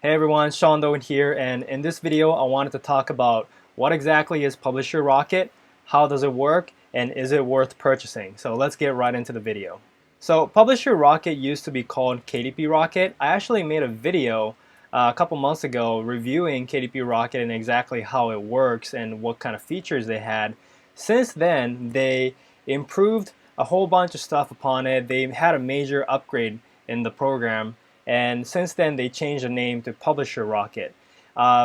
Hey everyone, Sean Doan here, and in this video I wanted to talk about what exactly is Publisher Rocket, how does it work, and is it worth purchasing. So let's get right into the video. So Publisher Rocket used to be called KDP Rocket. I actually made a video a couple months ago reviewing KDP Rocket and exactly how it works and what kind of features they had. Since then, they improved a whole bunch of stuff upon it. They had a major upgrade in the program, and since then they changed the name to Publisher Rocket.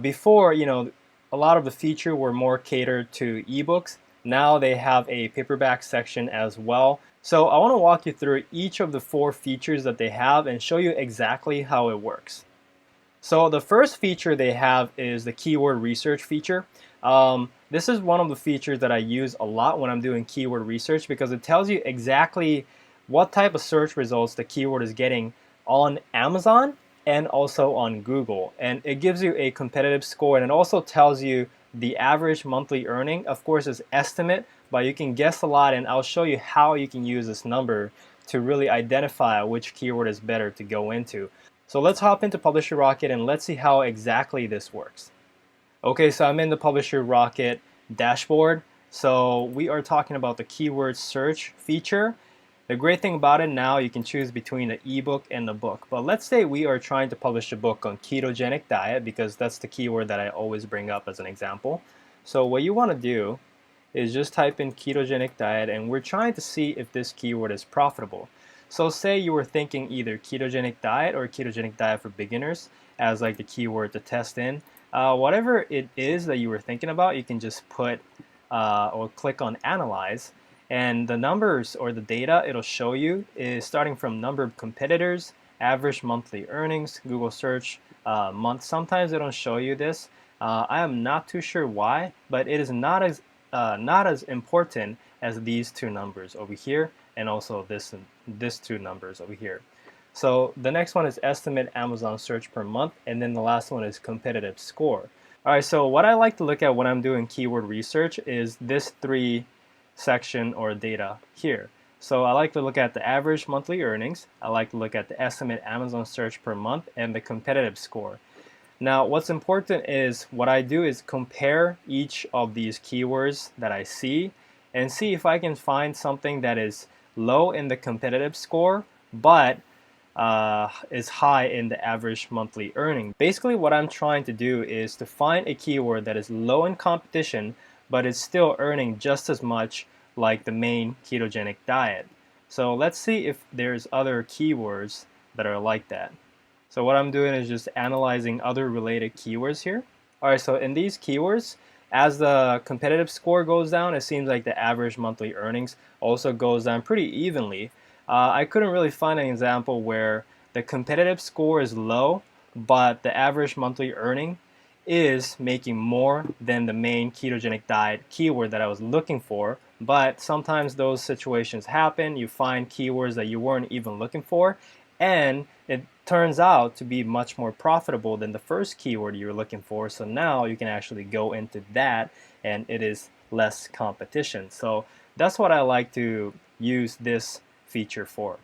Before, a lot of the features were more catered to ebooks. Now they have a paperback section as well. So I want to walk you through each of the 4 features that they have and show you exactly how it works. So the first feature they have is the keyword research feature. This is one of the features that I use a lot when I'm doing keyword research because it tells you exactly what type of search results the keyword is getting on Amazon and also on Google. And it gives you a competitive score, and it also tells you the average monthly earning. Of course, it's estimate, but you can guess a lot, and I'll show you how you can use this number to really identify which keyword is better to go into. So let's hop into Publisher Rocket and let's see how exactly this works. Okay, so I'm in the Publisher Rocket dashboard. So we are talking about the keyword search feature. The great thing about it now, you can choose between the ebook and the book. But let's say we are trying to publish a book on ketogenic diet, because that's the keyword that I always bring up as an example. So what you want to do is just type in ketogenic diet, and we're trying to see if this keyword is profitable. So say you were thinking either ketogenic diet or ketogenic diet for beginners as like the keyword to test in. Whatever it is that you were thinking about, you can just put or click on analyze, and the numbers or the data it'll show you is starting from number of competitors, average monthly earnings, Google search month. Sometimes they don't show you this. I am not too sure why, but it is not as important as these 2 numbers over here, and also this 2 numbers over here. So the next one is estimate Amazon search per month, and then the last one is competitive score. All right, so what I like to look at when I'm doing keyword research is this 3 section or data here. So I like to look at the average monthly earnings, I like to look at the estimate Amazon search per month, and the competitive score. Now what's important is what I do is compare each of these keywords that I see and see if I can find something that is low in the competitive score but is high in the average monthly earning. Basically what I'm trying to do is to find a keyword that is low in competition but is still earning just as much like the main ketogenic diet. So let's see if there's other keywords that are like that. So what I'm doing is just analyzing other related keywords here. Alright, so in these keywords, as the competitive score goes down, it seems like the average monthly earnings also goes down pretty evenly. I couldn't really find an example where the competitive score is low, but the average monthly earning is making more than the main ketogenic diet keyword that I was looking for. But sometimes those situations happen. You find keywords that you weren't even looking for, and it turns out to be much more profitable than the first keyword you were looking for. So now you can actually go into that, and it is less competition. So that's what I like to use this feature for.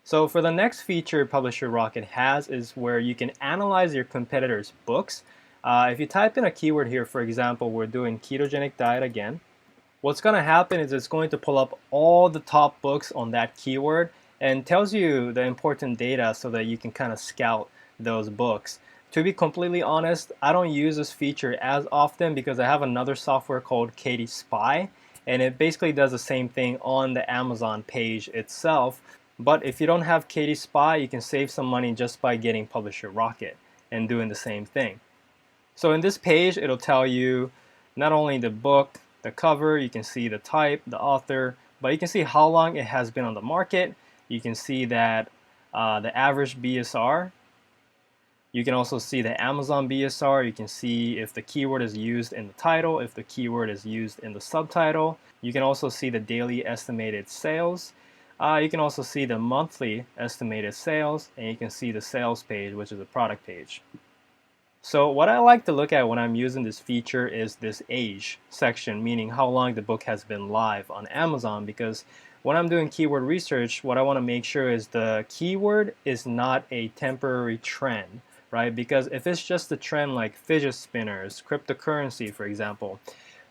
So for the next feature Publisher Rocket has is where you can analyze your competitors' books. If you type in a keyword here, for example, we're doing ketogenic diet again. What's going to happen is it's going to pull up all the top books on that keyword and tells you the important data so that you can kind of scout those books. To be completely honest, I don't use this feature as often because I have another software called KD Spy, and it basically does the same thing on the Amazon page itself. But if you don't have KD Spy, you can save some money just by getting Publisher Rocket and doing the same thing. So in this page, it'll tell you not only the book, the cover, you can see the type, the author, but you can see how long it has been on the market. You can see that the average BSR. You can also see the Amazon BSR. You can see if the keyword is used in the title, if the keyword is used in the subtitle. You can also see the daily estimated sales. You can also see the monthly estimated sales, and you can see the sales page, which is a product page. So what I like to look at when I'm using this feature is this age section, meaning how long the book has been live on Amazon, because when I'm doing keyword research, what I want to make sure is the keyword is not a temporary trend. right? Because if it's just a trend like fidget spinners, cryptocurrency, for example,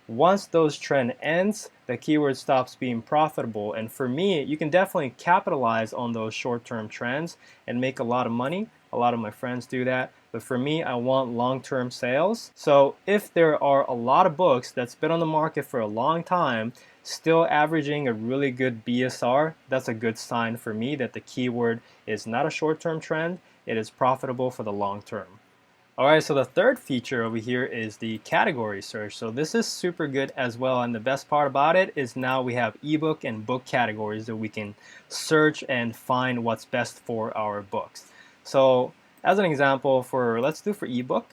once those trend ends, the keyword stops being profitable. And for me, you can definitely capitalize on those short-term trends and make a lot of money. A lot of my friends do that. But for me, I want long-term sales. So if there are a lot of books that's been on the market for a long time, still averaging a really good BSR, that's a good sign for me that the keyword is not a short-term trend. It is profitable for the long term. Alright, so the third feature over here is the category search. So this is super good as well, and the best part about it is now we have ebook and book categories that we can search and find what's best for our books. So as an example, let's do for ebook,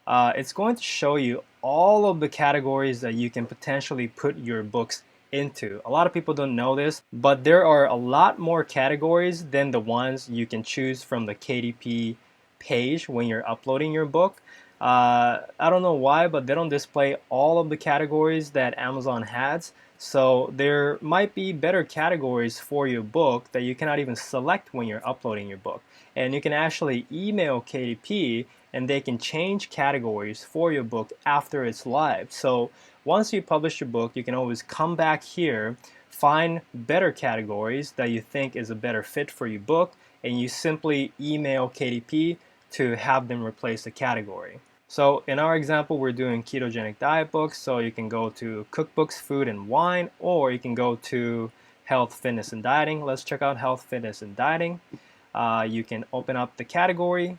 it's going to show you all of the categories that you can potentially put your books into. A lot of people don't know this, but there are a lot more categories than the ones you can choose from the KDP page when you're uploading your book. I don't know why, but they don't display all of the categories that Amazon has. So there might be better categories for your book that you cannot even select when you're uploading your book. And you can actually email KDP and they can change categories for your book after it's live. So once you publish your book, you can always come back here, find better categories that you think is a better fit for your book, and you simply email KDP to have them replace the category. So in our example, we're doing ketogenic diet books, so you can go to cookbooks, food and wine, or you can go to health, fitness and dieting. Let's check out health, fitness and dieting. You can open up the category,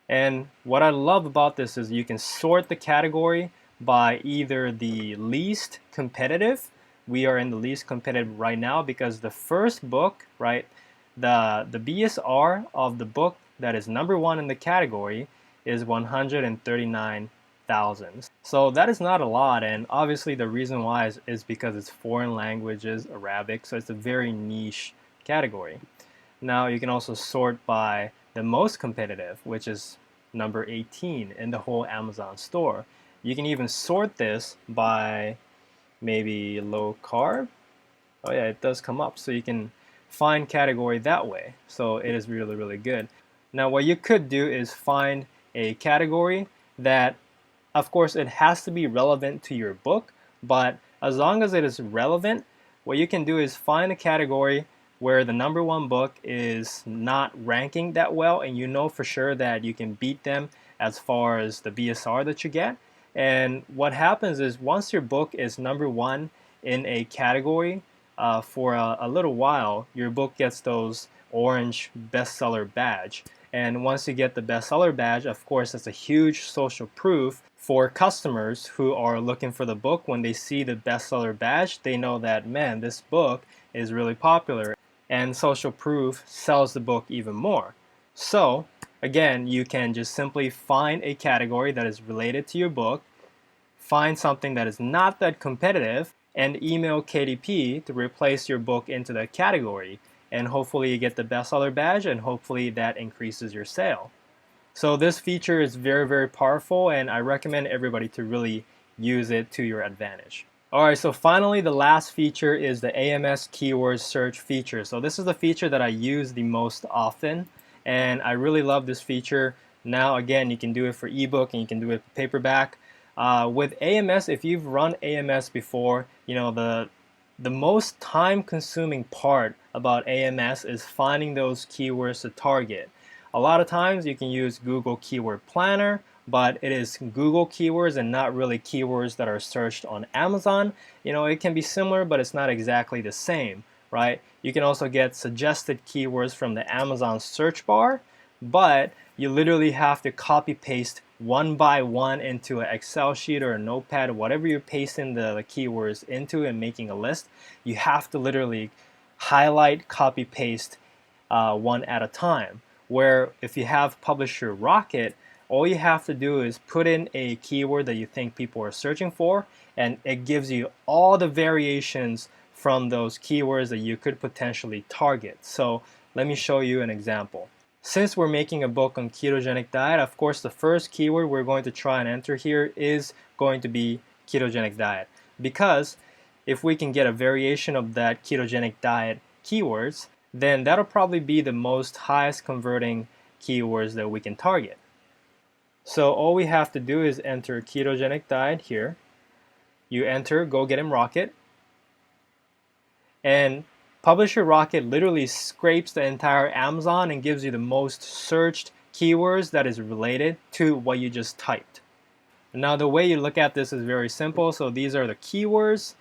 and what I love about this is you can sort the category by either the least competitive. We are in the least competitive right now because the first book, right, the BSR of the book that is number one in the category is 139,000. So that is not a lot, and obviously the reason why is because it's foreign languages, Arabic, so it's a very niche category. Now you can also sort by the most competitive, which is number 18 in the whole Amazon store. You can even sort this by maybe low carb. Oh yeah, it does come up, so you can find category that way. So it is really, really good. Now what you could do is find a category that, of course, it has to be relevant to your book, but as long as it is relevant, what you can do is find a category where the number one book is not ranking that well, and you know for sure that you can beat them as far as the BSR that you get. And what happens is once your book is number one in a category for a little while, your book gets those orange bestseller badge. And once you get the bestseller badge, of course, that's a huge social proof for customers who are looking for the book. When they see the bestseller badge, they know that, man, this book is really popular. And social proof sells the book even more. So again, you can just simply find a category that is related to your book, find something that is not that competitive, and email KDP to replace your book into that category. And hopefully you get the bestseller badge, and hopefully that increases your sale. So this feature is very, very powerful, and I recommend everybody to really use it to your advantage. Alright, so finally the last feature is the AMS keyword search feature. So this is the feature that I use the most often, and I really love this feature. Now again, you can do it for ebook and you can do it for paperback. With AMS, if you've run AMS before, you know the most time-consuming part about AMS is finding those keywords to target. A lot of times you can use Google Keyword Planner, but it is Google keywords and not really keywords that are searched on Amazon. You know, it can be similar, but it's not exactly the same, right? You can also get suggested keywords from the Amazon search bar, but you literally have to copy paste one by one into an Excel sheet or a notepad, whatever you're pasting the keywords into and making a list. You have to literally highlight, copy paste one at a time. Where if you have Publisher Rocket, all you have to do is put in a keyword that you think people are searching for, and it gives you all the variations from those keywords that you could potentially target. So let me show you an example. Since we're making a book on ketogenic diet, of course the first keyword we're going to try and enter here is going to be ketogenic diet, because if we can get a variation of that ketogenic diet keywords, then that'll probably be the most highest converting keywords that we can target. So all we have to do is enter ketogenic diet here. You enter Go Get 'em Rocket, and Publisher Rocket literally scrapes the entire Amazon and gives you the most searched keywords that is related to what you just typed. Now the way you look at this is very simple. So these are the keywords.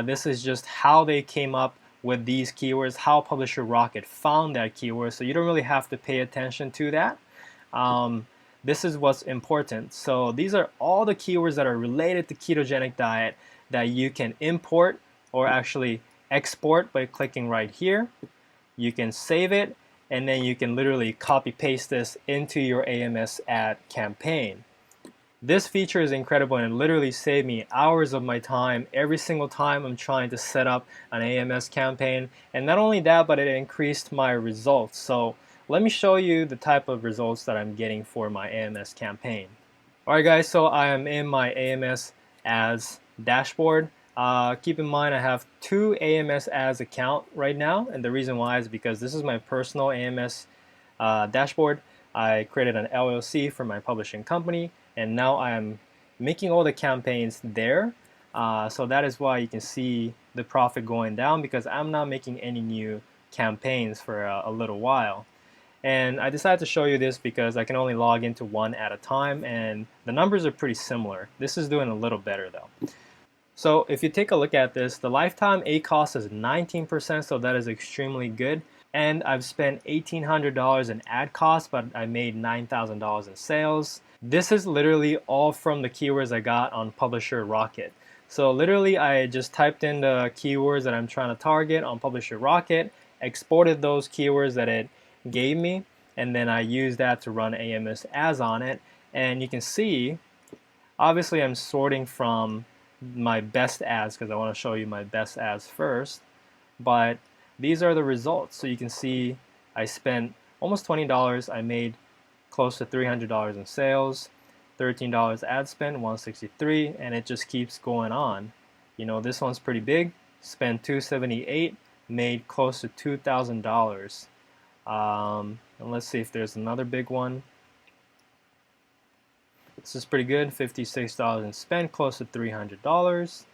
This is just how they came up with these keywords, how Publisher Rocket found that keyword. So you don't really have to pay attention to that. This is what's important. So these are all the keywords that are related to ketogenic diet that you can import or actually export by clicking right here. You can save it, and then you can literally copy paste this into your AMS ad campaign. This feature is incredible and it literally saved me hours of my time every single time I'm trying to set up an AMS campaign. And not only that, but it increased my results. So let me show you the type of results that I'm getting for my AMS campaign. Alright guys, so I am in my AMS Ads dashboard. Keep in mind I have 2 AMS Ads account right now, and the reason why is because this is my personal AMS dashboard. I created an LLC for my publishing company, and now I am making all the campaigns there. So that is why you can see the profit going down, because I'm not making any new campaigns for a little while. And I decided to show you this because I can only log into one at a time, and the numbers are pretty similar. This is doing a little better though. So if you take a look at this, the lifetime ACoS is 19%, so that is extremely good. And I've spent $1,800 in ad costs, but I made $9,000 in sales. This is literally all from the keywords I got on Publisher Rocket. So literally I just typed in the keywords that I'm trying to target on Publisher Rocket, exported those keywords that it gave me, and then I used that to run AMS ads on it. And you can see, obviously I'm sorting from my best ads because I want to show you my best ads first, but these are the results. So you can see I spent almost $20. I made close to $300 in sales, $13 ad spend, $163, and it just keeps going on. You know, this one's pretty big. Spent $278, made close to $2,000. And let's see if there's another big one. This is pretty good, $56 in spend, close to $300.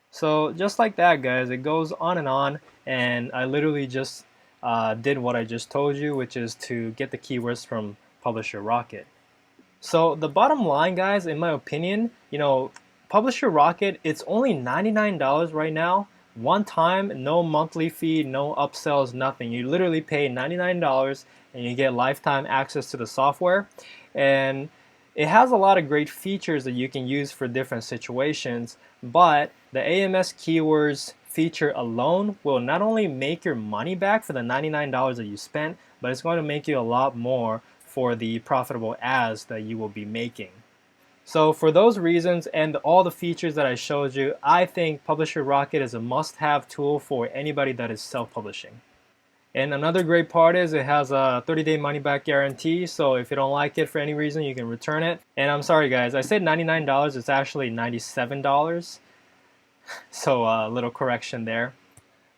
So just like that, guys, it goes on, and I literally just did what I just told you, which is to get the keywords from Publisher Rocket. So the bottom line, guys, in my opinion, you know, Publisher Rocket, it's only $99 right now. One time, no monthly fee, no upsells, nothing. You literally pay $99 and you get lifetime access to the software. And it has a lot of great features that you can use for different situations, but the AMS keywords feature alone will not only make your money back for the $99 that you spent, but it's going to make you a lot more for the profitable ads that you will be making. So for those reasons and all the features that I showed you, I think Publisher Rocket is a must-have tool for anybody that is self-publishing. And another great part is it has a 30-day money-back guarantee, so if you don't like it for any reason, you can return it. And I'm sorry guys, I said $99, it's actually $97. So a little correction there.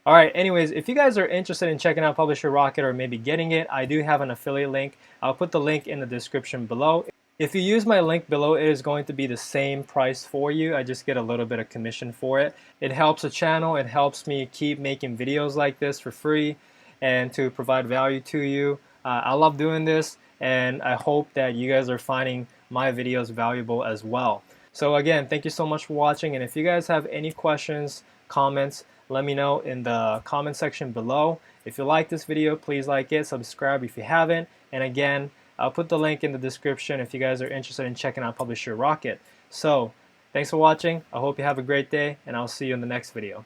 Alright, anyways, if you guys are interested in checking out Publisher Rocket or maybe getting it, I do have an affiliate link. I'll put the link in the description below. If you use my link below, it is going to be the same price for you. I just get a little bit of commission for it. It helps the channel, it helps me keep making videos like this for free and to provide value to you. I love doing this, and I hope that you guys are finding my videos valuable as well. So again, thank you so much for watching, and if you guys have any questions, comments, let me know in the comment section below. If you like this video, please like it, subscribe if you haven't, and again, I'll put the link in the description if you guys are interested in checking out Publisher Rocket. So, thanks for watching, I hope you have a great day, and I'll see you in the next video.